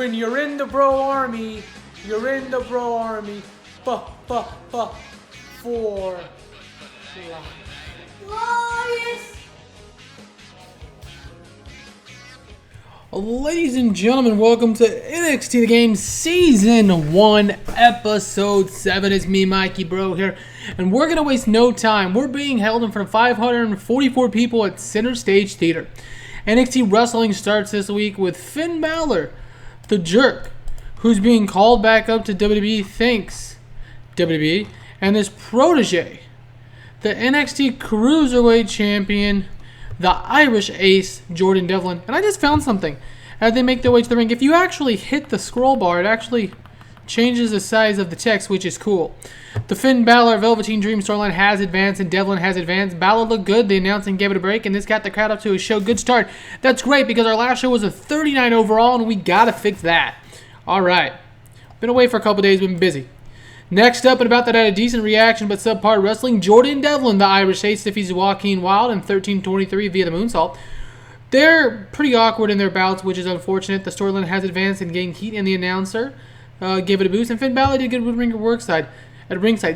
win. You're in the bro army. You're in the bro army. For life. Oh, yes. Ladies and gentlemen, welcome to NXT The Game Season 1, Episode 7. It's me, Mikey Bro here, and we're going to waste no time. We're being held in front of 544 people at Center Stage Theater. NXT Wrestling starts this week with Finn Balor, the jerk, who's being called back up to WWE, thanks WWE, and his protege, the NXT Cruiserweight Champion, the Irish Ace, Jordan Devlin. And I just found something. As they make their way to the ring, if you actually hit the scroll bar, it actually changes the size of the text, which is cool. The Finn Balor Velveteen Dream storyline has advanced, and Devlin has advanced. Balor looked good. The announcing gave it a break, and this got the crowd up to a show. Good start. That's great, because our last show was a 39 overall, and we got to fix that. All right. Been away for a couple days. Been busy. Next up, and about that had a decent reaction but subpar wrestling, Jordan Devlin, the Irish Ace, defeats Joaquin Wilde in 13:23 via the moonsault. They're pretty awkward in their bouts, which is unfortunate. The storyline has advanced and gained heat, and the announcer gave it a boost. And Finn Balor did good with ringside.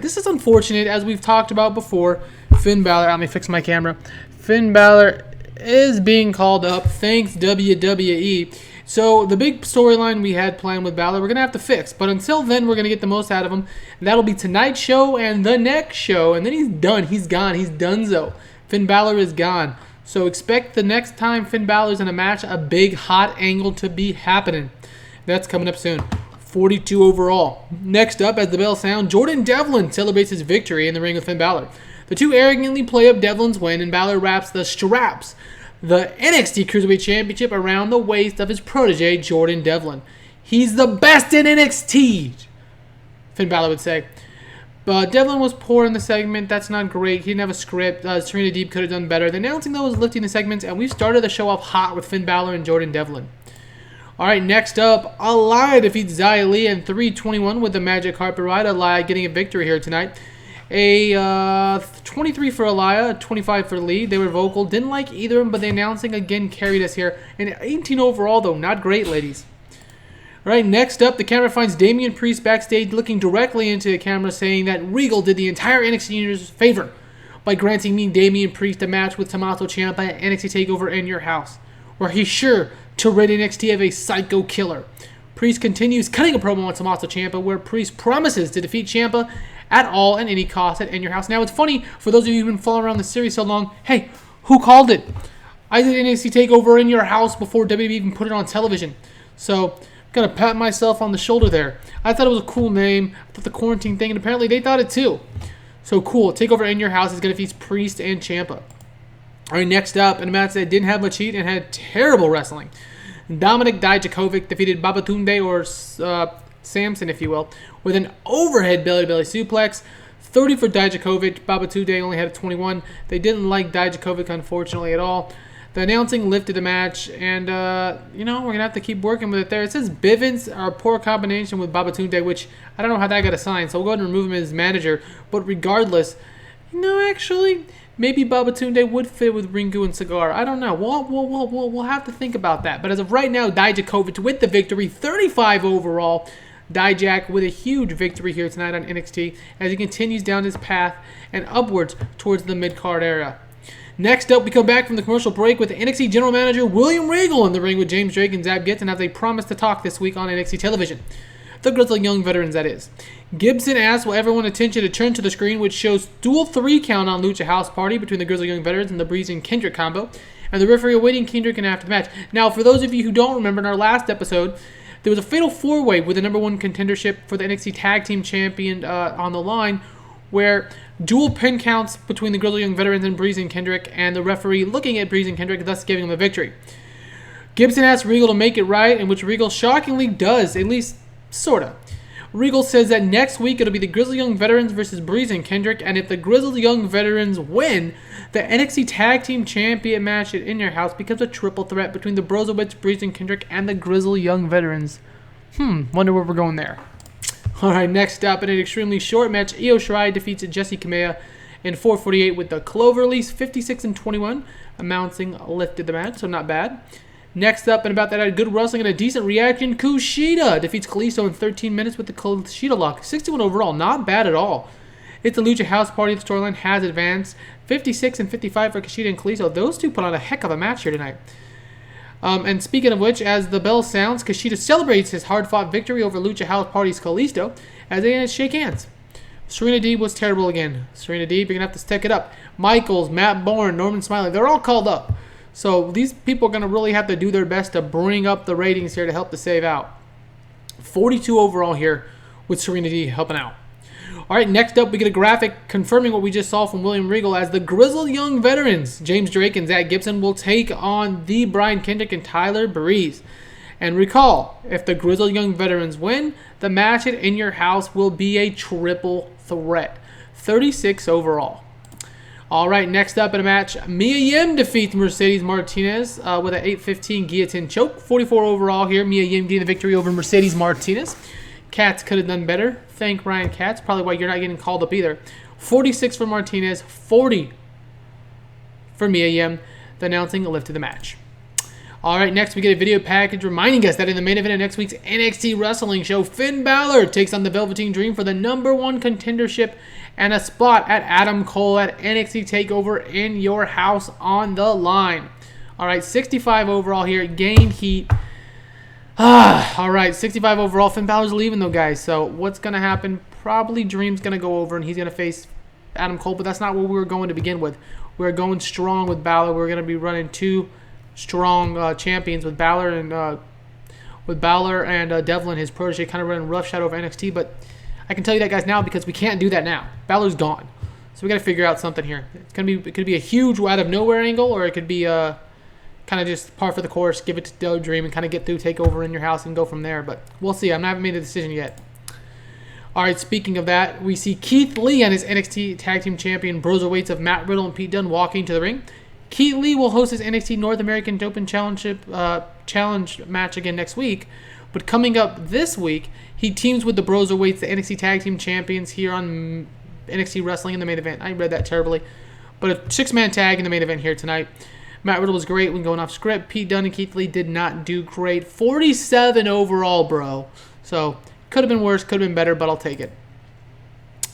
This is unfortunate, as we've talked about before. Finn Balor, let me fix my camera. Finn Balor is being called up, thanks WWE. So the big storyline we had planned with Balor, we're going to have to fix. But until then, we're going to get the most out of him. And that'll be tonight's show and the next show. And then he's done. He's gone. He's donezo. Finn Balor is gone. So expect the next time Finn Balor's in a match, a big hot angle to be happening. That's coming up soon. 42 overall. Next up, as the bell sounds, Jordan Devlin celebrates his victory in the ring with Finn Balor. The two arrogantly play up Devlin's win, and Balor wraps the straps, the NXT Cruiserweight Championship, around the waist of his protege, Jordan Devlin. He's the best in NXT, Finn Balor would say. But Devlin was poor in the segment. That's not great. He didn't have a script. Serena Deeb could have done better. The announcing, though, was lifting the segments, and we've started the show off hot with Finn Balor and Jordan Devlin. All right, next up, Aliyah defeats Xia Li in 3:21 with the Magic Carpet Ride. Aliyah getting a victory here tonight. A 23 for Aliyah, a 25 for Lee. They were vocal. Didn't like either of them, but the announcing again carried us here. An 18 overall, though. Not great, ladies. All right, next up, the camera finds Damian Priest backstage looking directly into the camera, saying that Regal did the entire NXT universe a favor by granting me, Damian Priest, a match with Tommaso Ciampa at NXT TakeOver in your house, where he's sure to rid NXT of a psycho killer. Priest continues cutting a promo on Tommaso Ciampa, where Priest promises to defeat Ciampa at all and any cost at In Your House. Now, it's funny, for those of you who've been following around the series so long, hey, who called it? I did NXT TakeOver in your house before WWE even put it on television. So, gotta pat myself on the shoulder there. I thought it was a cool name. I thought the quarantine thing, and apparently they thought it too. So cool. TakeOver in your house is gonna defeat Priest and Ciampa. All right, next up, in a match that didn't have much heat and had terrible wrestling, Dominik Dijakovic defeated Babatunde, or Samson, if you will, with an overhead belly-to-belly suplex. 30 for Dijakovic. Babatunde only had a 21. They didn't like Dijakovic, unfortunately, at all. The announcing lifted the match, and, we're going to have to keep working with it there. It says Bivens are a poor combination with Babatunde, which I don't know how that got assigned, so we'll go ahead and remove him as manager. But regardless, actually, maybe Babatunde would fit with Ringu and Cigar. I don't know. We'll have to think about that. But as of right now, Dijakovic with the victory, 35 overall. Dijak with a huge victory here tonight on NXT as he continues down his path and upwards towards the mid-card era. Next up, we come back from the commercial break with NXT General Manager William Regal in the ring with James Drake and Zab Gibson as they promised to talk this week on NXT television. The Grizzly Young Veterans, that is. Gibson asks will everyone attention to turn to the screen, which shows dual 3 count on Lucha House Party between the Grizzly Young Veterans and the Breeze and Kendrick combo, and the referee awaiting Kendrick and after the match. Now, for those of you who don't remember, in our last episode, there was a fatal 4-way with the number 1 contendership for the NXT Tag Team Champion on the line, where dual pin counts between the Grizzly Young Veterans and Breeze and Kendrick, and the referee looking at Breeze and Kendrick, thus giving him the victory. Gibson asks Regal to make it right, in which Regal shockingly does, at least sorta. Regal says that next week it'll be the Grizzly Young Veterans versus Breeze and Kendrick, and if the Grizzly Young Veterans win, the NXT Tag Team Champion match at In Your House becomes a triple threat between the Brozowitz, Breeze and Kendrick, and the Grizzly Young Veterans. Wonder where we're going there. Alright, next up, in an extremely short match, Io Shirai defeats Jessie Kamea in 4:48 with the Cloverleaf 56-21. Announcing lifted the match, so not bad. Next up, and about that, had good wrestling and a decent reaction. Kushida defeats Kalisto in 13 minutes with the Kushida lock. 61 overall, not bad at all. It's the Lucha House Party. The storyline has advanced. 56 and 55 for Kushida and Kalisto. Those two put on a heck of a match here tonight. And speaking of which, as the bell sounds, Kushida celebrates his hard-fought victory over Lucha House Party's Kalisto as they shake hands. Serena D was terrible again. Serena D, big enough to stick it up. Michaels, Matt Bourne, Norman Smiley, they're all called up. So these people are going to really have to do their best to bring up the ratings here to help to save out. 42 overall here with Serena D helping out. All right, next up, we get a graphic confirming what we just saw from William Regal as the Grizzled Young Veterans, James Drake and Zach Gibson, will take on the Brian Kendrick and Tyler Breeze. And recall, if the Grizzled Young Veterans win, the match at In Your House will be a triple threat. 36 overall. All right, next up in a match, Mia Yim defeats Mercedes Martinez with an 8:15 guillotine choke. 44 overall here. Mia Yim getting the victory over Mercedes Martinez. Katz could have done better. Thank Ryan Katz. Probably why you're not getting called up either. 46 for Martinez, 40 for Mia Yim. The announcing lifted the match. All right, next we get a video package reminding us that in the main event of next week's NXT Wrestling show, Finn Balor takes on the Velveteen Dream for the #1 contendership and a spot at Adam Cole at NXT TakeOver In Your House on the line. All right, 65 overall here. Gained heat. All right, 65 overall. Finn Balor's leaving though, guys. So what's going to happen? Probably Dream's going to go over and he's going to face Adam Cole, but that's not where we were going to begin with. We were going strong with Balor. We're going to be running two strong champions with Balor and Devlin, his protege, kind of running roughshod over NXT. But I can tell you that, guys, now because we can't do that now. Balor's gone, so we got to figure out something here. It could be a huge out of nowhere angle, or it could be kind of just par for the course. Give it to Doe Dream and kind of get through TakeOver In Your House and go from there. But we'll see. I haven't made a decision yet. All right, speaking of that, we see Keith Lee and his NXT Tag Team Champion Broserweights of Matt Riddle and Pete Dunne walking to the ring. Keith Lee will host his NXT North American Open Challenge match again next week. But coming up this week, he teams with the Broserweights, the NXT Tag Team Champions, here on NXT Wrestling in the main event. I read that terribly. But a 6-man tag in the main event here tonight. Matt Riddle was great when going off script. Pete Dunne and Keith Lee did not do great. 47 overall, bro. So, could have been worse, could have been better, but I'll take it.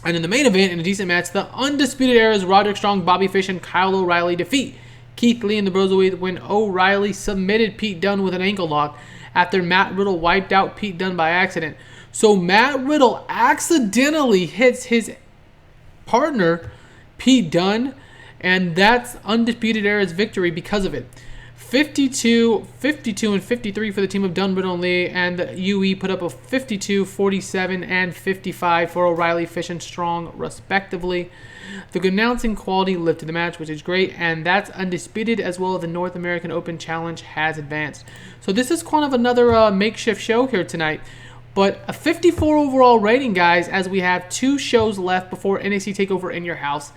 And in the main event, in a decent match, the Undisputed Era's Roderick Strong, Bobby Fish, and Kyle O'Reilly defeat Keith Lee in the Broserweight when O'Reilly submitted Pete Dunne with an ankle lock after Matt Riddle wiped out Pete Dunne by accident. So Matt Riddle accidentally hits his partner, Pete Dunne, and that's Undisputed Era's victory because of it. 52, 52, and 53 for the team of Dunne, Riddle, and Lee, and UE put up a 52, 47, and 55 for O'Reilly, Fish, and Strong, respectively. The announcing quality lifted the match, which is great, and that's Undisputed, as well as the North American Open Challenge has advanced. So this is kind of another makeshift show here tonight, but a 54 overall rating, guys, as we have 2 shows left before NXT TakeOver In Your House.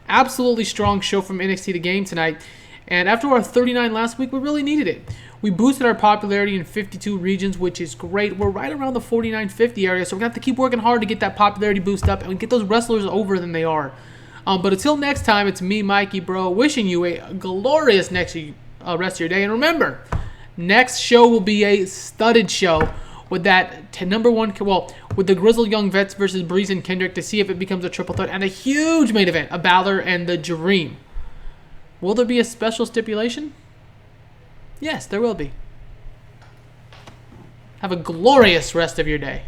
Absolutely strong show from NXT The Game tonight. And after our 39 last week, we really needed it. We boosted our popularity in 52 regions, which is great. We're right around the 49-50 area, so we're going to have to keep working hard to get that popularity boost up and get those wrestlers over than they are. But until next time, it's me, Mikey, bro, wishing you a glorious rest of your day. And remember, next show will be a studded show with that with the Grizzled Young Vets versus Breeze and Kendrick to see if it becomes a triple threat, and a huge main event of Balor and the Dream. Will there be a special stipulation? Yes, there will be. Have a glorious rest of your day.